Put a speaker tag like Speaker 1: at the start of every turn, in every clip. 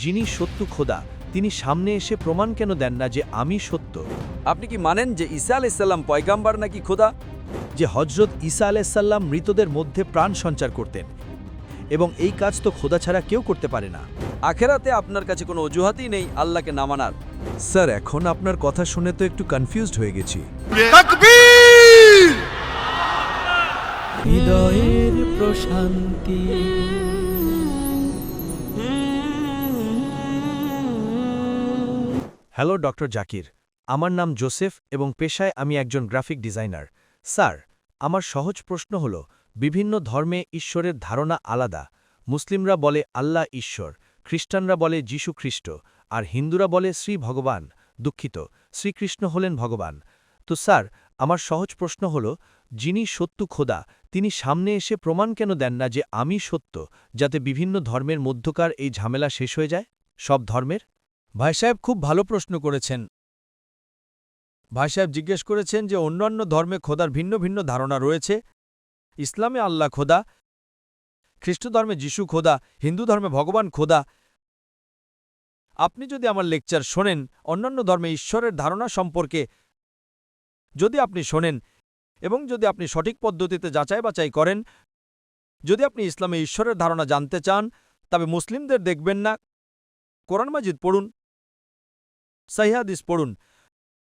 Speaker 1: যিনি সত্য খোদা তিনি সামনে এসে প্রমাণ কেন দেন না যে আমি সত্য?
Speaker 2: আপনি কি মানেন যে ঈসা আলাইসাল্লাম পয়গাম্বার নাকি খোদা?
Speaker 1: যে হজরত ঈসা আলাইসাল্লাম মৃতদের মধ্যে প্রাণ সঞ্চার করতেন, এবং এই কাজ তো খোদা ছাড়া কেউ করতে পারে না।
Speaker 2: আখেরাতে আপনার কাছে কোনো অজুহাতই নেই আল্লাহকে না মানার।
Speaker 1: স্যার, এখন আপনার কথা শুনে তো একটু কনফিউজড হয়ে গেছি।
Speaker 3: হৃদয়ের প্রশান্তি।
Speaker 1: হ্যালো ডক্টর জাকির, আমার নাম জোসেফ এবং পেশায় আমি একজন গ্রাফিক ডিজাইনার। স্যার, আমার সহজ প্রশ্ন হল, বিভিন্ন ধর্মে ঈশ্বরের ধারণা আলাদা। মুসলিমরা বলে আল্লাহ ঈশ্বর, খ্রিস্টানরা বলে যীশু খ্রিস্ট, আর হিন্দুরা বলে শ্রী ভগবান, দুঃখিত, শ্রীকৃষ্ণ হলেন ভগবান। তো স্যার, আমার সহজ প্রশ্ন হল, যিনি সত্য খোদা তিনি সামনে এসে প্রমাণ কেন দেন না যে আমি সত্য, যাতে বিভিন্ন ধর্মের মধ্যকার এই ঝামেলা শেষ হয়ে যায়? সব ধর্মের। ভাই সাহেব, খুব ভালো প্রশ্ন করেছেন। ভাই সাহেব জিজ্ঞেস করেছেন যে অন্যান্য ধর্মে খোদার ভিন্ন ভিন্ন ধারণা রয়েছে। ইসলামে আল্লাহ খোদা, খ্রিস্ট ধর্মে যিশু খোদা, হিন্দু ধর্মে ভগবান খোদা। আপনি যদি আমার লেকচার শোনেন অন্যান্য ধর্মে ঈশ্বরের ধারণা সম্পর্কে, যদি আপনি শোনেন এবং যদি আপনি সঠিক পদ্ধতিতে যাচাই বাছাই করেন, যদি আপনি ইসলামে ঈশ্বরের ধারণা জানতে চান, তবে মুসলিমদের দেখবেন না, কোরআন মাজিদ পড়ুন, সহিহ হাদিস পড়ুন।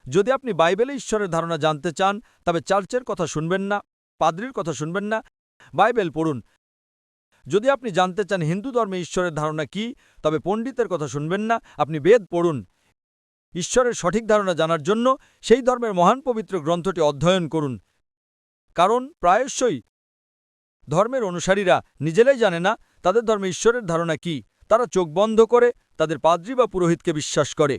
Speaker 1: যদি আপনি বাইবেলে ঈশ্বরের ধারণা জানতে চান, তবে চার্চের কথা শুনবেন না, পাদ্রির কথা শুনবেন না, বাইবেল পড়ুন। যদি আপনি জানতে চান হিন্দু ধর্মে ঈশ্বরের ধারণা কি, তবে পণ্ডিতের কথা শুনবেন না, আপনি বেদ পড়ুন। ঈশ্বরের সঠিক ধারণা জানার জন্য সেই ধর্মের মহান পবিত্র গ্রন্থটি অধ্যয়ন করুন। কারণ প্রায়শই ধর্মের অনুসারীরা নিজেরাই জানে না তাদের ধর্মে ঈশ্বরের ধারণা কি। তারা চোখ বন্ধ করে তাদের পাদ্রী বা পুরোহিতকে বিশ্বাস করে।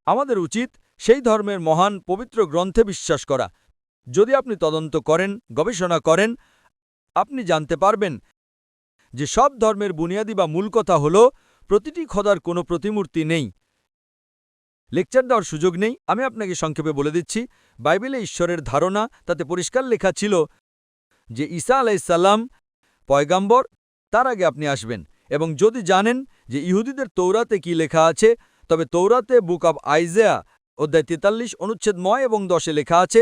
Speaker 1: আমাদের উচিত সেই ধর্মের মহান পবিত্র গ্রন্থে বিশ্বাস করা। যদি আপনি তদন্ত করেন, গবেষণা করেন, আপনি জানতে পারবেন যে সব ধর্মের বুনিয়াদি বা মূল কথা হল প্রতিটি খোদার কোনো প্রতিমূর্তি নেই। লেকচার দেওয়ার সুযোগ নেই, আমি আপনাকে সংক্ষেপে বলে দিচ্ছি। বাইবেলে ঈশ্বরের ধারণা, তাতে পরিষ্কার লেখা ছিল যে ঈসা আলাইসাল্লাম পয়গাম্বর, তার আগে আপনি আসবেন। এবং যদি জানেন যে ইহুদিদের তৌরাতে কি লেখা আছে, তবে তৌরাতে বুক অব আইজায়া অধ্যায় 43 অনুচ্ছেদ 9 এবং 10-এ লেখা আছে,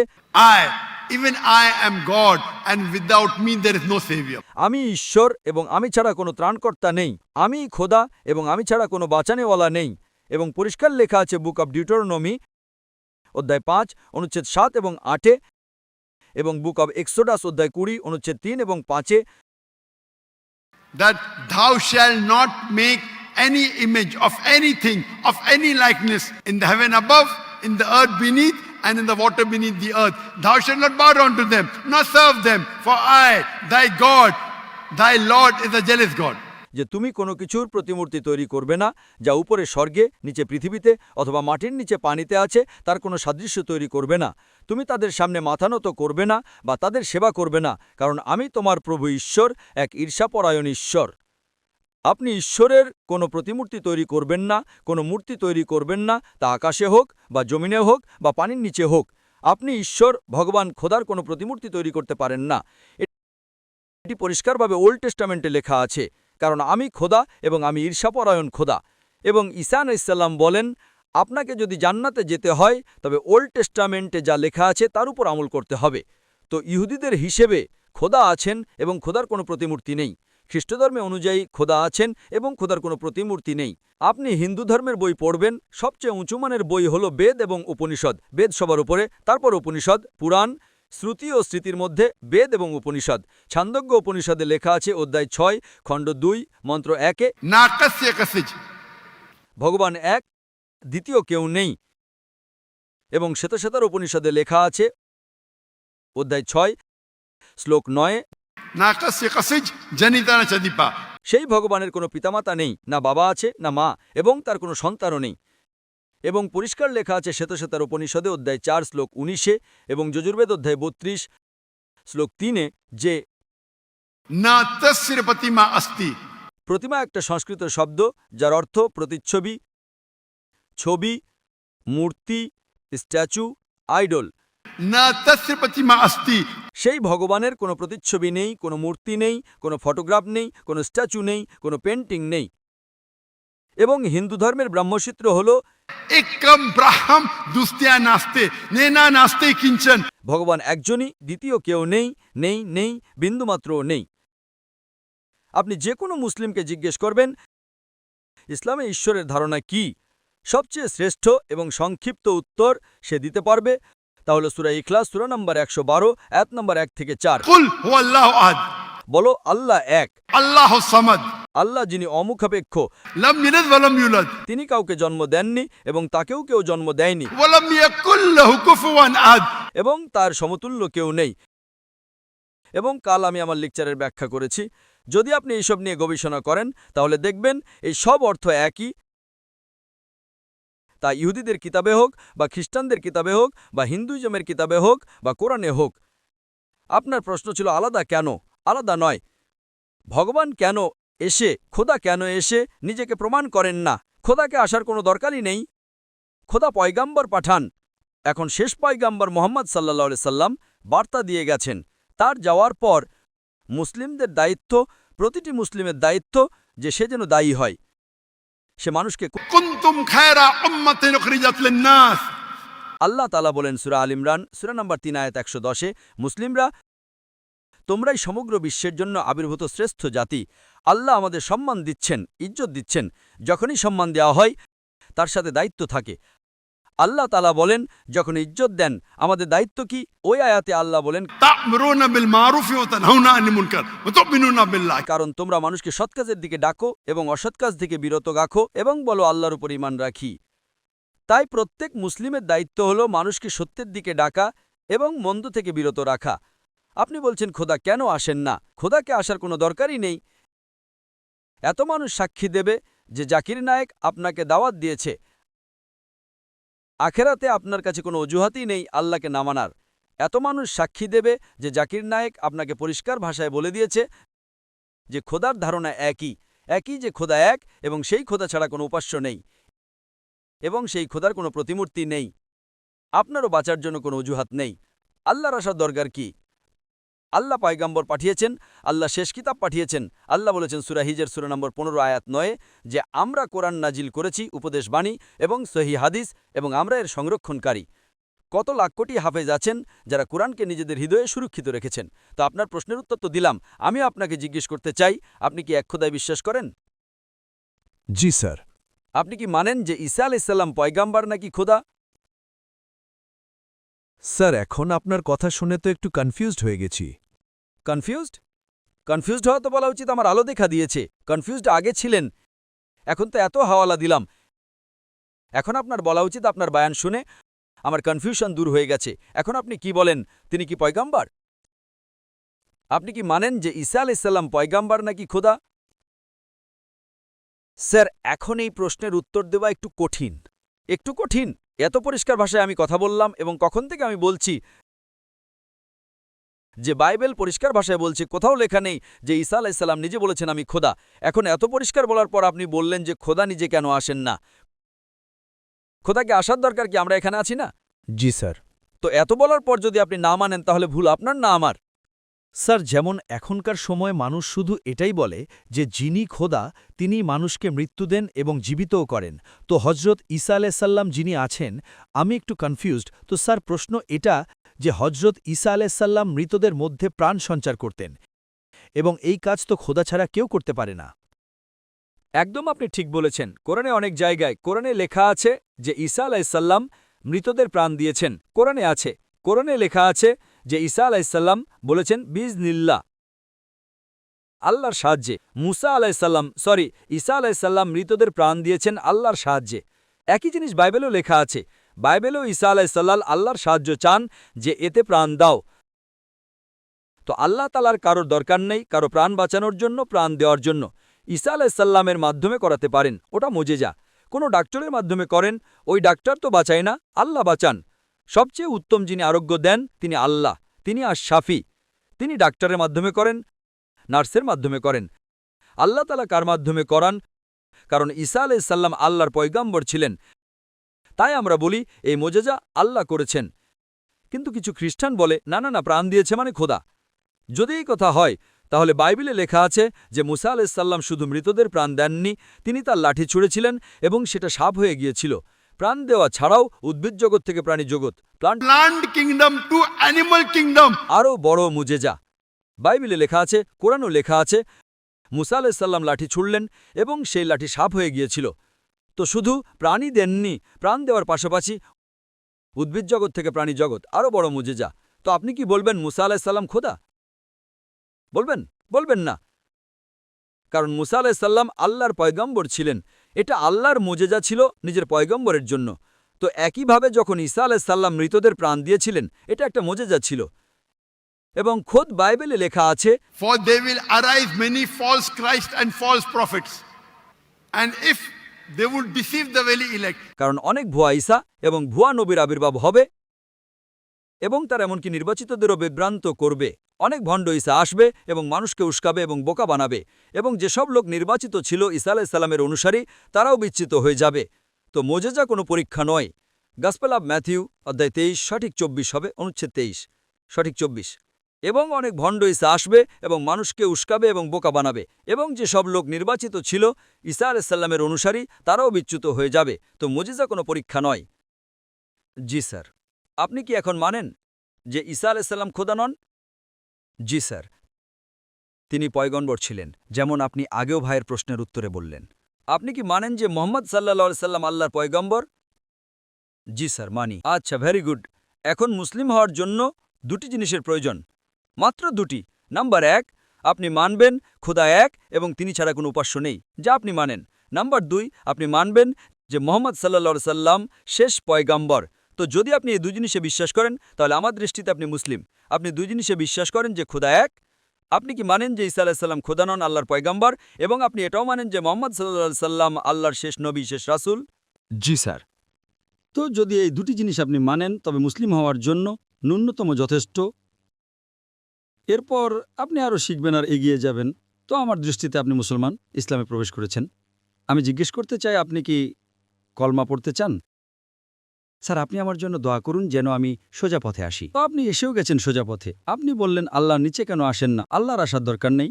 Speaker 4: Even I am God, and without me there is no savior.
Speaker 2: আমি ঈশ্বর এবং আমি ছাড়া কোনো ত্রাণকর্তা নেই। আমি খোদা এবং আমি ছাড়া কোনো বাঁচানেওয়ালা নেই। এবং পরিষ্কার লেখা আছে বুক অব ডিউটোরনমি অধ্যায় 5 অনুচ্ছেদ 7 এবং 8-এ, এবং বুক অব এক্সোডাস অধ্যায় 20 অনুচ্ছেদ 3 এবং 5-এ,
Speaker 4: That thou shalt not make any image of anything, of any likeness, in the heaven above, in the earth beneath, and in the water beneath the earth. Thou shalt not bow down to them, nor serve them, for I, thy God, thy Lord, is a jealous God.
Speaker 2: যে তুমি কোনো কিছুর প্রতিমূর্তি তৈরি করবে না যা উপরে স্বর্গে, নিচে পৃথিবীতে অথবা মাটির নিচে পানিতে আছে, তার কোনো সাদৃশ্য তৈরি করবে না। তুমি তাদের সামনে মাথা নত করবে না বা তাদের সেবা করবে না, কারণ আমি তোমার প্রভু ঈশ্বর, এক ঈর্ষাপরায়ণ ঈশ্বর। আপনি ঈশ্বরের কোনো প্রতিমূর্তি তৈরি করবেন না, কোনো মূর্তি তৈরি করবেন না, তা আকাশে হোক বা জমিনে হোক বা পানির নিচে হোক। আপনি ঈশ্বর, ভগবান খোদার কোনো প্রতিমূর্তি তৈরি করতে পারেন না। এটি পরিষ্কারভাবে ওল্ড টেস্টামেন্টে লেখা আছে, কারণ আমি খোদা এবং আমি ঈর্ষাপরায়ণ খোদা। এবং ঈসা আলাইহিসসালাম বলেন, আপনাকে যদি জান্নাতে যেতে হয় তবে ওল্ড টেস্টামেন্টে যা লেখা আছে তার উপর আমল করতে হবে। তো ইহুদিদের হিসেবে খোদা আছেন এবং খোদার কোনো প্রতিমূর্তি নেই। খ্রিস্টধর্মে অনুযায়ী খোদা আছেন এবং খোদার কোনো প্রতিমূর্তি নেই। আপনি হিন্দু ধর্মের বই পড়বেন, সবচেয়ে উঁচুমানের বই হল বেদ এবং উপনিষদ। বেদ সবার উপরে, তারপর উপনিষদ, পুরাণ, শ্রুতি ও স্মৃতির মধ্যে বেদ এবং উপনিষদ। ছান্দোগ্য উপনিষদে লেখা আছে অধ্যায় 6 খণ্ড 2 মন্ত্র 1-এ,
Speaker 4: Nakasya kasij.
Speaker 2: ভগবান এক, দ্বিতীয় কেউ নেই। এবং শ্বেতশ্বেতার উপনিষদে লেখা আছে অধ্যায় 6 শ্লোক 9-এ,
Speaker 4: Nakasya kasij janitana chadipa.
Speaker 2: সেই ভগবানের কোনো পিতামাতা নেই, না বাবা আছে না মা, এবং তার কোনো সন্তানও নেই। এবং পরিষ্কার লেখা আছে শ্বেতশ্বেতার উপনিষদে অধ্যায় 4 শ্লোক 19-এ এবং যজুর্বেদ অধ্যায় 32 শ্লোক 3-এ যে
Speaker 4: Na tasya pratima asti.
Speaker 2: প্রতিমা একটা সংস্কৃত শব্দ যার অর্থ প্রতিচ্ছবি, ছবি, মূর্তি, statue, idol.
Speaker 4: Na tasya pratima asti.
Speaker 2: সেই ভগবানের কোনো প্রতিচ্ছবি নেই, কোনো মূর্তি নেই, কোনো ফটোগ্রাফ নেই, কোনো স্ট্যাচু নেই, কোনো পেন্টিং নেই। এবং হিন্দু ধর্মের ব্রহ্মসূত্র হল
Speaker 4: Ekam Braham Dustya Naste, Nena Naste Kinchan.
Speaker 2: ভগবান একজনই, দ্বিতীয় কেউ নেই, নেই নেই, বিন্দুমাত্রও নেই। আপনি যে কোনো মুসলিমকে জিজ্ঞেস করবেন ইসলামে ঈশ্বরের ধারণা কি, সবচেয়ে শ্রেষ্ঠ এবং সংক্ষিপ্ত উত্তর সে দিতে পারবে তা হল সূরা ইখলাস সূরা নম্বর 112 আয়াত নম্বর 1 থেকে 4।
Speaker 4: Qul huwa Allahu ahad.
Speaker 2: বলো আল্লাহ এক,
Speaker 4: Allahu samad.
Speaker 2: আল্লাহ যিনি অমুখাপেক্ষ,
Speaker 4: Lam yalid wa lam yulad.
Speaker 2: তিনি কাউকে জন্ম দেননি এবং তাকেও কেউ জন্ম দেয়নি,
Speaker 4: Wa lam yakul lahu kufuwan ahad.
Speaker 2: এবং তার সমতুল্য কেউ নেই। এবং কাল আমি আমার লেকচারের ব্যাখ্যা করেছি, যদি আপনি এইসব নিয়ে গবেষণা করেন তাহলে দেখবেন এই সব অর্থ একই, তা ইহুদিদের কিতাবে হোক বা খ্রিস্টানদের কিতাবে হোক বা হিন্দুইজমের কিতাবে হোক বা কোরআনে হোক। আপনার প্রশ্ন ছিল আলাদা কেন? আলাদা নয়। ভগবান কেন এসে, খোদা কেন এসে নিজেকে প্রমাণ করেন না? খোদাকে আসার কোনো দরকারই নেই। খোদা পয়গাম্বর পাঠান। এখন শেষ পয়গাম্বর মোহাম্মদ সাল্লাল্লাহু আলাইহি সাল্লাম বার্তা দিয়ে গেছেন। তার যাওয়ার পর মুসলিমদের দায়িত্ব, প্রতিটি মুসলিমের দায়িত্ব যে সে যেন দায়ী হয়, সে মানুষকে।
Speaker 4: Kuntum khayra ummatin ukhrijat lin-nas.
Speaker 2: আল্লাহ তাআলা বলেন সূরা আল ইমরান সূরা নম্বর 3 আয়াত 110, মুসলিমরা তোমরাই সমগ্র বিশ্বের জন্য আবির্ভূত শ্রেষ্ঠ জাতি। আল্লাহ আমাদের সম্মান দিচ্ছেন, ইজ্জত দিচ্ছেন। যখনই সম্মান দেওয়া হয় তার সাথে দায়িত্ব থাকে। আল্লাহ তাআলা বলেন যখন ইজ্জত দেন আমাদের দায়িত্ব কি? ওই আয়াতে আল্লাহ বলেন
Speaker 4: Ta'muruna bil ma'ruf wa tanhauna 'anil munkar wa tu'minuna billah.
Speaker 2: কারণ তোমরা মানুষকে সৎ কাজের দিকে ডাকো এবং অসৎ কাজ থেকে বিরত রাখো এবং বলো আল্লাহর উপর ঈমান রাখি। তাই প্রত্যেক মুসলিমের দায়িত্ব হলো মানুষকে সত্যের দিকে ডাকা এবং মন্দ থেকে বিরত রাখা। আপনি বলছেন খোদা কেন আসেন না? খোদাকে আসার কোনো দরকারই নেই। এত মানুষ সাক্ষী দেবে যে জাকির নায়েক আপনাকে দাওয়াত দিয়েছে। আখেরাতে আপনার কাছে কোনো অজুহাতই নেই আল্লাহকে না মানার। এত মানুষ সাক্ষী দেবে যে জাকির নায়েক আপনাকে পরিষ্কার ভাষায় বলে দিয়েছে যে খোদার ধারণা একই যে খোদা এক এবং সেই খোদা ছাড়া কোনো উপাস্য নেই এবং সেই খোদার কোনো প্রতিমূর্তি নেই। আপনারও বাঁচার জন্য কোনো অজুহাত নেই। আল্লাহর আসার দরকার কি? আল্লাহ পয়গাম্বর পাঠিয়েছেন, আল্লাহ শেষ কিতাব পাঠিয়েছেন। আল্লাহ বলেছেন সূরা হিজর সূরা নম্বর 15 আয়াত 9 যে আমরা কোরআন নাজিল করেছি উপদেশ বাণী এবং সহিহ হাদিস এবং আমরা এর সংরক্ষণকারী। কত লাখ কোটি হাফেজ আছেন যারা কোরআনকে নিজেদের হৃদয়ে সুরক্ষিত রেখেছেন। তো আপনার প্রশ্নের উত্তর তো দিলাম। আমি আপনাকে জিজ্ঞেস করতে চাই, আপনি কি এক খোদায় বিশ্বাস করেন?
Speaker 1: জি স্যার।
Speaker 2: আপনি কি মানেন যে ঈসা আলাইহিস সালাম পয়গাম্বর নাকি খোদা?
Speaker 1: স্যার, এখন আপনার কথা শুনে তো একটু কনফিউজড হয়ে গেছি।
Speaker 2: কনফিউজড হওয়া তো বলা উচিত আমার আলো দেখা দিয়েছে। কনফিউজড আগে ছিলেন, এখন তো এত হাওয়ালা দিলাম। এখন আপনার বলা উচিত আপনার বায়ান শুনে আমার কনফিউশন দূর হয়ে গেছে। এখন আপনি কি বলেন, তিনি কি পয়গাম্বর? আপনি কি মানেন যে ঈসা আলাইহিস সালাম পয়গাম্বর নাকি খোদা? স্যার, এখন এই প্রশ্নের উত্তর দেওয়া একটু কঠিন। এত পরিষ্কার ভাষায় আমি কথা বললাম এবং কখন থেকে আমি বলছি যে বাইবেল পরিষ্কার ভাষায় বলছে, কোথাও লেখা নেই যে ঈসা আলাইহিস সালাম নিজে বলেছেন আমি খোদা। এখন এত পরিষ্কার বলার পর আপনি বললেন যে খোদা নিজে কেন আসেন না? খোদাকে আসার দরকার কি? আমরা এখানে আছি না?
Speaker 1: জি স্যার।
Speaker 2: তো এত বলার পর যদি আপনি না মানেন তাহলে ভুল আপনার না আমার।
Speaker 1: স্যার, যেমন এখনকার সময় মানুষ শুধু এটাই বলে যে যিনি খোদা তিনি মানুষকে মৃত্যু দেন এবং জীবিতও করেন, তো হজরত ঈসা আলাইসাল্লাম যিনি আছেন, আমি একটু কনফিউজড। তো স্যার, প্রশ্ন এটা যে হজরত ঈসা আলাইসাল্লাম মৃতদের মধ্যে প্রাণ সঞ্চার করতেন এবং এই কাজ তো খোদা ছাড়া কেউ করতে পারে না।
Speaker 2: একদম আপনি ঠিক বলেছেন। কোরআনে অনেক জায়গায় কোরআনে লেখা আছে যে ঈসা আলাইসাল্লাম মৃতদের প্রাণ দিয়েছেন। কোরআনে লেখা আছে যে ঈসা আলাইসাল্লাম বলেছেন বিজনিল্লাহ, আল্লাহর সাহায্যে। ঈসা আলাইসাল্লাম মৃতদের প্রাণ দিয়েছেন আল্লাহর সাহায্যে। একই জিনিস বাইবেলও লেখা আছে। বাইবেলও ঈসা আলাইসাল্লাম আল্লাহর সাহায্য চান যে এতে প্রাণ দাও। তো আল্লাহ তাআলার কারোর দরকার নেই কারো প্রাণ বাঁচানোর জন্য, প্রাণ দেওয়ার জন্য। ঈসা আলাইসাল্লামের মাধ্যমে করাতে পারেন, ওটা মোজেজা। কোনো ডাক্তারের মাধ্যমে করেন, ওই ডাক্তার তো বাঁচায় না, আল্লাহ বাঁচান। সবচেয়ে উত্তম যিনি আরোগ্য দেন তিনি আল্লাহ, তিনি আশ-শাফি। তিনি ডাক্তারের মাধ্যমে করেন, নার্সের মাধ্যমে করেন। আল্লাহ তাআলা কার মাধ্যমে করান? কারণ ঈসা আলাইহিসসালাম আল্লাহর পয়গাম্বর ছিলেন। তাই আমরা বলি এই মোজেজা আল্লাহ করেছেন। কিন্তু কিছু খ্রিস্টান বলে না না না প্রাণ দিয়েছে মানে খোদা। যদি এই কথা হয় তাহলে বাইবেলে লেখা আছে যে মুসা আলাইসাল্লাম শুধু মৃতদের প্রাণ দেননি, তিনি তার লাঠি ছুঁড়েছিলেন এবং সেটা সাপ হয়ে গিয়েছিল। প্রাণ দেওয়া ছাড়াও উদ্ভিদ জগৎ থেকে প্রাণী জগৎ,
Speaker 4: Plant kingdom to animal kingdom.
Speaker 2: আরও বড় মুজেজা বাইবেলে লেখা আছে, কোরআনও লেখা আছে, মুসা আলাইসাল্লাম লাঠি ছুড়লেন এবং সেই লাঠি সাপ হয়ে গিয়েছিল। তো শুধু প্রাণী দেননি, প্রাণ দেওয়ার পাশাপাশি উদ্ভিদ জগৎ থেকে প্রাণী জগৎ, আরও বড় মুজেজা। তো আপনি কি বলবেন মুসা আলাইসাল্লাম খোদা? বলবেন? বলবেন না, কারণ মুসা আলাইসাল্লাম আল্লাহর পয়গম্বর ছিলেন। এটা আল্লাহর মুজেজা ছিল নিজের পয়গম্বরের জন্য। তো একইভাবে যখন ঈসা আলাইসাল্লাম মৃতদের প্রাণ দিয়েছিলেন, এটা একটা মুজেজা ছিল। এবং খোদ বাইবেলে লেখা আছে,
Speaker 4: For there will arise many false Christ and false prophets. And if they would deceive the very elect.
Speaker 2: কারণ অনেক ভুয়া ঈসা এবং ভুয়া নবীর আবির্ভাব হবে এবং তারা এমনকি নির্বাচিতদেরও বিভ্রান্ত করবে। অনেক ভণ্ড ঈসা আসবে এবং মানুষকে উস্কাবে এবং বোকা বানাবে, এবং যেসব লোক নির্বাচিত ছিল ঈসা আলাইসাল্লামের অনুসারী তারাও বিচ্যুত হয়ে যাবে। তো মোজেজা কোনো পরীক্ষা নয়। গসপেল অব ম্যাথিউ অধ্যায় 23 সঠিক 24 হবে, অনুচ্ছেদ 23 সঠিক 24। এবং অনেক ভণ্ড ঈসা আসবে এবং মানুষকে উস্কাবে এবং বোকা বানাবে, এবং যেসব লোক নির্বাচিত ছিল ঈসা আলাইসাল্লামের অনুসারী তারাও বিচ্যুত হয়ে যাবে। তো মোজেজা কোনো পরীক্ষা নয়। জি স্যার, আপনি কি এখন মানেন যে ঈসা আলাইসাল্লাম খোদা নন? জি স্যার, তিনি পয়গম্বর ছিলেন, যেমন আপনি আগেও ভাইয়ের প্রশ্নের উত্তরে বললেন। আপনি কি মানেন যে মোহাম্মদ সাল্লাল্লাহু সাল্লাম আল্লাহর পয়গম্বর? জি স্যার, মানি। আচ্ছা, ভেরি গুড। এখন মুসলিম হওয়ার জন্য দুটি জিনিসের প্রয়োজন, মাত্র দুটি। নাম্বার 1, আপনি মানবেন খোদা এক এবং তিনি ছাড়া কোনো উপাস্য নেই, যা আপনি মানেন। নাম্বার 2, আপনি মানবেন যে মোহাম্মদ সাল্লাল্লাহু সাল্লাম শেষ পয়গম্বর। তো যদি আপনি এই দুই জিনিসে বিশ্বাস করেন তাহলে আমার দৃষ্টিতে আপনি মুসলিম। আপনি দুই জিনিসে বিশ্বাস করেন যে খোদা এক, আপনি কি মানেন যে ঈসা আলাইসাল্লাম খোদা নন, আল্লাহর পয়গম্বর, এবং আপনি এটাও মানেন যে মোহাম্মদ সাল্লাল্লাহু সাল্লাম আল্লাহর শেষ নবী, শেষ রাসূল?
Speaker 5: জি স্যার। তো যদি এই দুটি জিনিস আপনি মানেন তবে মুসলিম হওয়ার জন্য ন্যূনতম যথেষ্ট। এরপর আপনি আরও শিখবেন আর এগিয়ে যাবেন। তো আমার দৃষ্টিতে আপনি মুসলমান, ইসলামে প্রবেশ করেছেন। আমি জিজ্ঞেস করতে চাই, আপনি কি কলমা পড়তে চান? স্যার, আপনি আমার জন্য দোয়া করুন যেন আমি সোজা পথে আসি। তো আপনি এসেও গেছেন সোজা পথে। আপনি বললেন আল্লাহর নিচে কেন আসেন না? আল্লাহর আসার দরকার নেই।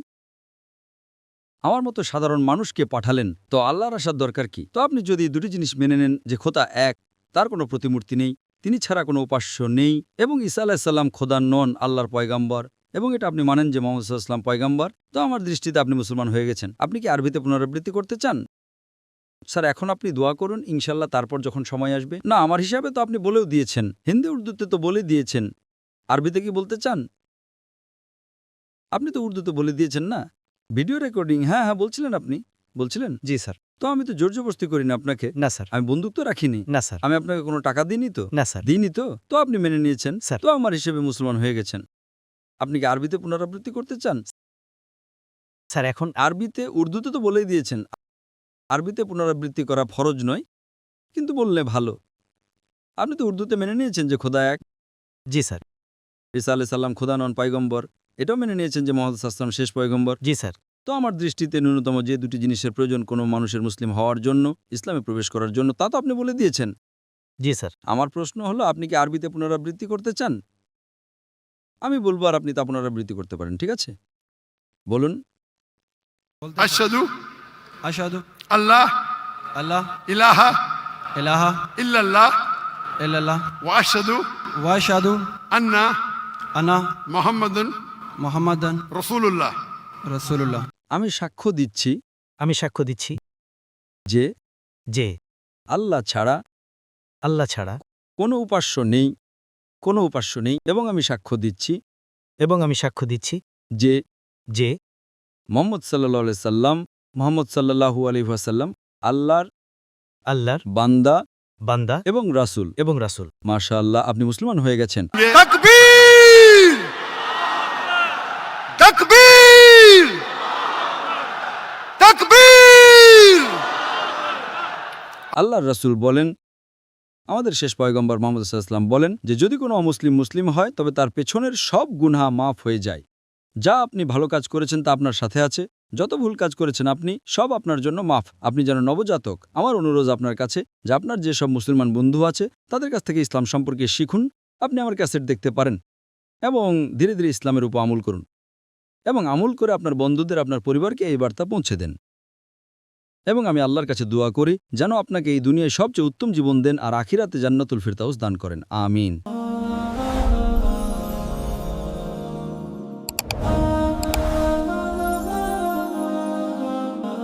Speaker 5: আমার মতো সাধারণ মানুষকে পাঠালেন, তো আল্লাহর আসার দরকার কি? তো আপনি যদি দুটি জিনিস মেনে নেন যে খোদা এক, তার কোনো প্রতিমূর্তি নেই, তিনি ছাড়া কোনো উপাস্য নেই, এবং ঈসা আলাইসাল্লাম খোদা নন, আল্লাহর পয়গম্বর, এবং এটা আপনি মানেন যে মোহাম্মদ সাল্লাল্লাহু আলাইহি ওয়াসাল্লাম পয়গম্বর, তো আমার দৃষ্টিতে আপনি মুসলমান হয়ে গেছেন। আপনি কি আরবিতে পুনরাবৃত্তি করতে চান? স্যার, এখন আপনি দোয়া করুন, ইনশাল্লাহ তারপর যখন সময় আসবে। না, আমার হিসাবে তো আপনি বলেও দিয়েছেন, হিন্দি উর্দুতে তো বলে দিয়েছেন, আরবিতে কি বলতে চান? আপনি তো উর্দুতে বলে দিয়েছেন না? ভিডিও রেকর্ডিং, হ্যাঁ হ্যাঁ বলছিলেন, আপনি বলছিলেন।
Speaker 1: জি স্যার।
Speaker 5: তো আমি তো জোরজবস্তি করি না আপনাকে।
Speaker 1: না স্যার।
Speaker 5: আমি বন্দুক তো রাখিনি।
Speaker 1: না স্যার।
Speaker 5: আমি আপনাকে কোনো টাকা দিইনি তো?
Speaker 1: না স্যার।
Speaker 5: দিইনি তো? তো আপনি মেনে নিয়েছেন,
Speaker 1: স্যার।
Speaker 5: তো আমার হিসেবে মুসলমান হয়ে গেছেন। আপনি কি আরবিতে পুনরাবৃত্তি করতে চান?
Speaker 1: স্যার, এখন
Speaker 5: আরবিতে, উর্দুতে তো বলেই দিয়েছেন, আরবিতে পুনরাবৃত্তি করা ফরজ নয়, কিন্তু বললে ভালো। আপনি তো উর্দুতে মেনে নিয়েছেন যে খোদা এক।
Speaker 1: জি স্যার।
Speaker 5: ঈসা আলাইহিস সালাম খোদা নন, পয়গম্বর, এটাও মেনে নিয়েছেন যে মুহাম্মদ সাল্লাল্লাহু আলাইহি ওয়াসাল্লাম শেষ পয়গম্বর।
Speaker 1: জি স্যার।
Speaker 5: তো আমার দৃষ্টিতে ন্যূনতম যে দুটি জিনিসের প্রয়োজন কোনো মানুষের মুসলিম হওয়ার জন্য, ইসলামে প্রবেশ করার জন্য, তা তো আপনি বলে দিয়েছেন।
Speaker 1: জি স্যার।
Speaker 5: আমার প্রশ্ন হলো, আপনি কি আরবিতে পুনরাবৃত্তি করতে চান? আমি বলবো আর আপনি তা পুনরাবৃত্তি করতে পারেন, ঠিক আছে? বলুন।
Speaker 4: Ashhadu
Speaker 3: আশহাদু
Speaker 4: Allah
Speaker 3: আল্লাহ
Speaker 4: ilaha
Speaker 3: ইলাহা
Speaker 4: illallah
Speaker 3: ইল্লাল্লাহ
Speaker 4: wa ashhadu
Speaker 3: ওয়া আশহাদু
Speaker 4: anna
Speaker 3: আনা
Speaker 4: Muhammadun
Speaker 3: মুহাম্মাদান
Speaker 4: Rasulullah.
Speaker 3: রাসূলুল্লাহ।
Speaker 5: আমি সাক্ষ্য দিচ্ছি
Speaker 1: আমি সাক্ষ্য দিচ্ছি
Speaker 5: যে
Speaker 1: যে
Speaker 5: আল্লাহ ছাড়া
Speaker 1: আল্লাহ ছাড়া
Speaker 5: কোনো উপাস্য নেই, কোনো উপাস্য নেই, এবং আমি সাক্ষ্য দিচ্ছি যে
Speaker 1: যে
Speaker 5: মুহাম্মদ সাল্লাল্লাহু আলাইহি সাল্লাম, মুহাম্মদ সাল্লাল্লাহু আলাইহি ওয়াসাল্লাম আল্লাহর
Speaker 1: বান্দা
Speaker 5: বান্দা এবং রাসূল।
Speaker 1: এবং রাসূল।
Speaker 5: মাশাআল্লাহ, আপনি মুসলমান হয়ে গেছেন।
Speaker 4: Takbir! Takbir! Takbir!
Speaker 5: আল্লাহর রাসূল বলেন, আমাদের শেষ পয়গম্বর মুহাম্মদ সাল্লাল্লাহু আলাইহি ওয়াসাল্লাম বলেন যে যদি কোনো অমুসলিম মুসলিম হয় তবে তার পেছনের সব গুনাহ মাফ হয়ে যায়। যা আপনি ভালো কাজ করেছেন তা আপনার সাথে আছে, যত ভুল কাজ করেছেন আপনি, সব আপনার জন্য মাফ। আপনি যেন নবজাতক। আমার অনুরোধ আপনার কাছে যে আপনার যেসব মুসলমান বন্ধু আছে তাদের কাছ থেকে ইসলাম সম্পর্কে শিখুন আপনি আমার ক্যাসেট দেখতে পারেন এবং ধীরে ধীরে ইসলামের উপর আমল করুন এবং আমল করে আপনার বন্ধুদের আপনার পরিবারকে এই বার্তা পৌঁছে দেন। এবং আমি আল্লাহর কাছে দোয়া করি যেন আপনাকে এই দুনিয়ায় সবচেয়ে উত্তম জীবন দেন আর আখিরাতে জান্নাতুল ফিরদাউস দান করেন। আমিন।